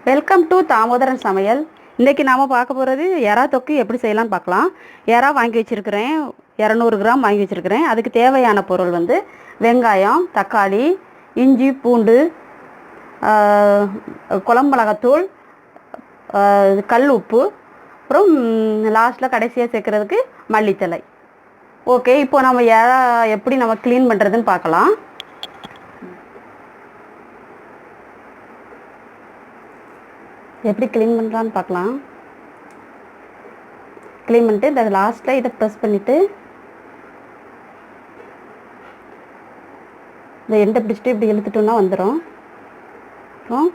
Welcome to Damodaran சமையல். இன்றைக்கி நாம் பார்க்க போகிறது எறா தொக்கு எப்படி செய்யலாம்னு பார்க்கலாம். எறா வாங்கி வச்சுருக்கிறேன், 200 கிராம் வாங்கி வச்சுருக்கிறேன். அதுக்கு தேவையான பொருள் வந்து வெங்காயம், தக்காளி, இஞ்சி, பூண்டு, குழம்பு மிளகாத்தூள், கல் உப்பு, அப்புறம் லாஸ்ட்டில் கடைசியாக சேர்க்குறதுக்கு மல்லித்தழை. ஓகே, இப்போ நம்ம எறா எப்படி நம்ம க்ளீன் பண்ணுறதுன்னு பார்க்கலாம். எப்படி க்ளீன் பண்ணுறான்னு பார்க்கலாம். க்ளீன் பண்ணிட்டு இந்த லாஸ்ட்டில் இதை ப்ரெஸ் பண்ணிவிட்டு இந்த எண்டை பிடிச்சிட்டு இப்படி இழுத்துட்டோன்னா வந்துடும். அப்புறம்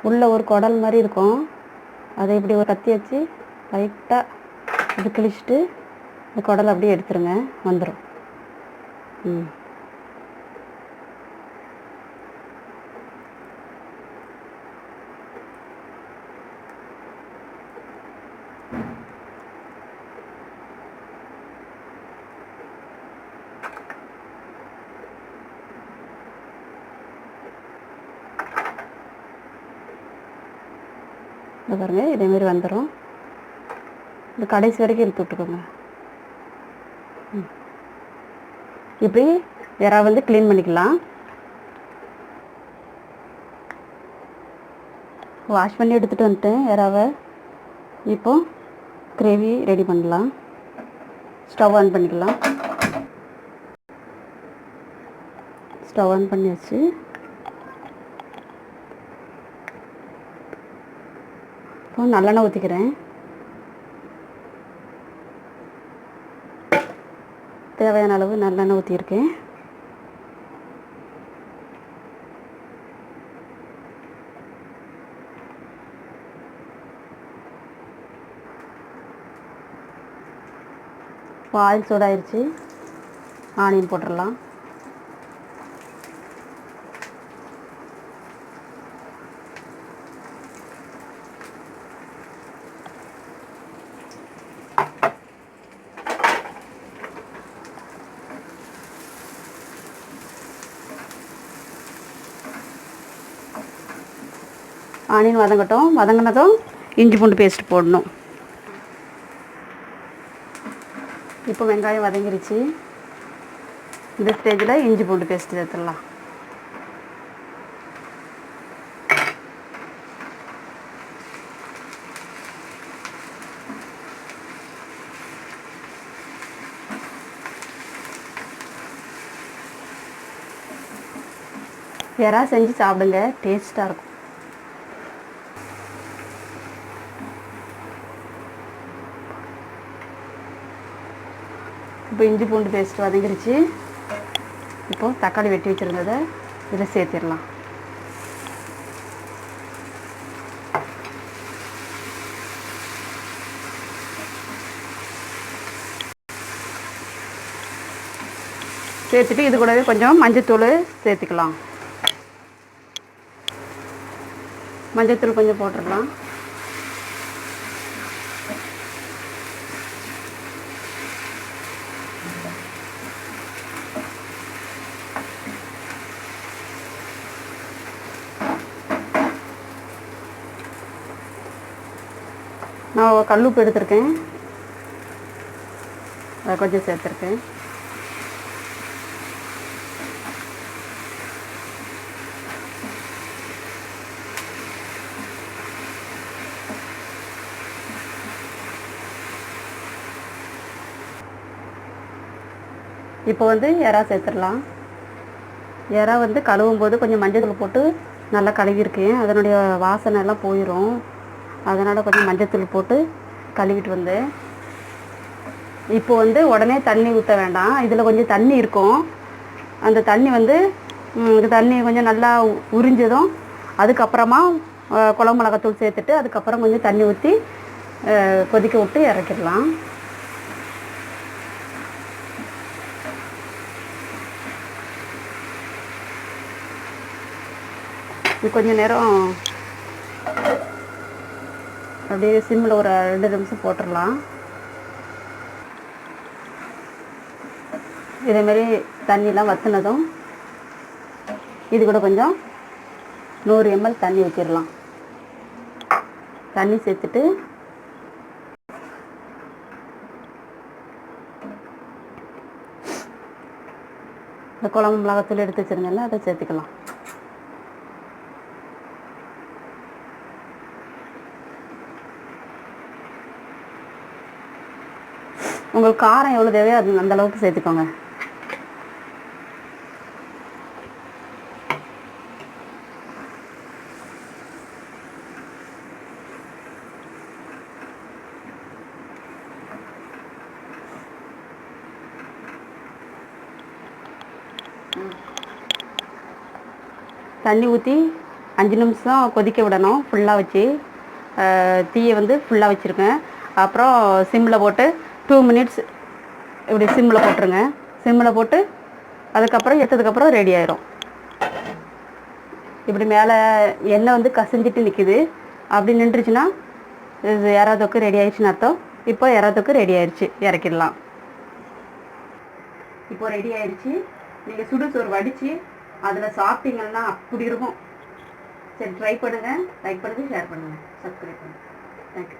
உள்ளே ஒரு குடல் மாதிரி இருக்கும், அதை இப்படி ஒரு கத்தி வச்சு லைட்டாக இது கிழிச்சிட்டு இந்த குடலை அப்படியே எடுத்துருங்க, வந்துடும். இது பாருங்க, இதேமாரி வந்துடும். இந்த கடைசி வரைக்கும் இழுத்து விட்டுக்கோங்க. இப்படி எறா வந்து க்ளீன் பண்ணிக்கலாம். வாஷ் பண்ணி எடுத்துகிட்டு வந்துட்டேன் எறாவை. இப்போ கிரேவி ரெடி பண்ணலாம். ஸ்டவ் ஆன் பண்ணிக்கலாம். ஸ்டவ் ஆன் பண்ணியாச்சு. இப்போ நல்லெண்ணெய் ஊற்றிக்கிறேன். தேவையான அளவு நல்லெண்ணெய் ஊற்றியிருக்கேன். இப்போ ஆயில் சூடாயிருச்சு, ஆனியன் போட்டுடலாம். ஆனியன் வதங்கட்டும். வதங்கினதும் இஞ்சி பூண்டு பேஸ்ட் போடணும். இப்போ வெங்காயம் வதங்கிருச்சு. இந்த ஸ்டேஜில் இஞ்சி பூண்டு பேஸ்ட் சேர்த்துடலாம். எறா செஞ்சு சாப்பிடுங்க, டேஸ்ட்டாக இருக்கும். இப்போ இஞ்சி பூண்டு பேஸ்ட் வதங்கிருச்சு. இப்போது தக்காளி வெட்டி வச்சுருந்ததை இதில் சேர்த்திடலாம். சேர்த்துட்டு இது கூடவே கொஞ்சம் மஞ்சத்தூள் சேர்த்துக்கலாம். மஞ்சத்தூள் கொஞ்சம் போட்டுடலாம். நான் கல்லுப்பு எடுத்திருக்கேன், அதை கொஞ்சம் சேர்த்துருக்கேன். இப்போ வந்து எறா சேர்த்துடலாம். எறா வந்து கழுவும் போது கொஞ்சம் மஞ்சள் தூள் போட்டு நல்லா கழுவிருக்கேன், அதனுடைய வாசனை எல்லாம் போயிடும். அதனால் கொஞ்சம் மஞ்சத்தூள் போட்டு கழுவிட்டு வந்தேன். இப்போ வந்து உடனே தண்ணி ஊற்ற வேண்டாம், இதில் கொஞ்சம் தண்ணி இருக்கும். அந்த தண்ணி வந்து தண்ணி கொஞ்சம் நல்லா உறிஞ்சதும் அதுக்கப்புறமா குழம்பு மிளகாத்தூள் சேர்த்துட்டு அதுக்கப்புறம் கொஞ்சம் தண்ணி ஊற்றி கொதிக்க விட்டு இறக்கிடலாம். இது கொஞ்சம் நேரம் அப்படியே சிம்மில் ஒரு 2 நிமிஷம் போட்டுடலாம். இதேமாரி தண்ணிலாம் வற்றினதும் இது கூட கொஞ்சம் 100 ml தண்ணி ஊற்றிடலாம். தண்ணி சேர்த்துட்டு இந்த குழம்பு மிளகாத்தூள் எடுத்து வச்சுருந்தேன்ல அதை சேர்த்துக்கலாம். உங்களுக்கு காரம் எவ்வளோ தேவையோ அது அந்த அளவுக்கு சேர்த்துக்கோங்க. தண்ணி ஊற்றி 5 நிமிஷம் கொதிக்க விடணும். ஃபுல்லாக வச்சு தீயை வந்து ஃபுல்லாக வச்சுருக்கேன். அப்புறம் சிம்மில் போட்டு 2 மினிட்ஸ் இப்படி சிம்மில் போட்டுருங்க. சிம்மில் போட்டு அதுக்கப்புறம் எடுத்ததுக்கப்புறம் ரெடி ஆயிரும். இப்படி மேலே எண்ணெய் வந்து கசிஞ்சிட்டு நிற்கிது. அப்படி நின்றுச்சுன்னா இது எறா தொக்கு ரெடி ஆயிடுச்சுன்னு அர்த்தம். இப்போ எறா தொக்கு ரெடி ஆயிடுச்சு, இறக்கிடலாம். இப்போ ரெடி ஆயிடுச்சு. நீங்கள் சுடுசோறு வடித்து அதில் சாப்பிட்டீங்கன்னா அப்படி இருக்கும். சரி, ட்ரை பண்ணுங்கள். லைக் பண்ணுங்கள், ஷேர் பண்ணுங்கள், சப்ஸ்கிரைப் பண்ணுங்கள். தேங்க்யூ.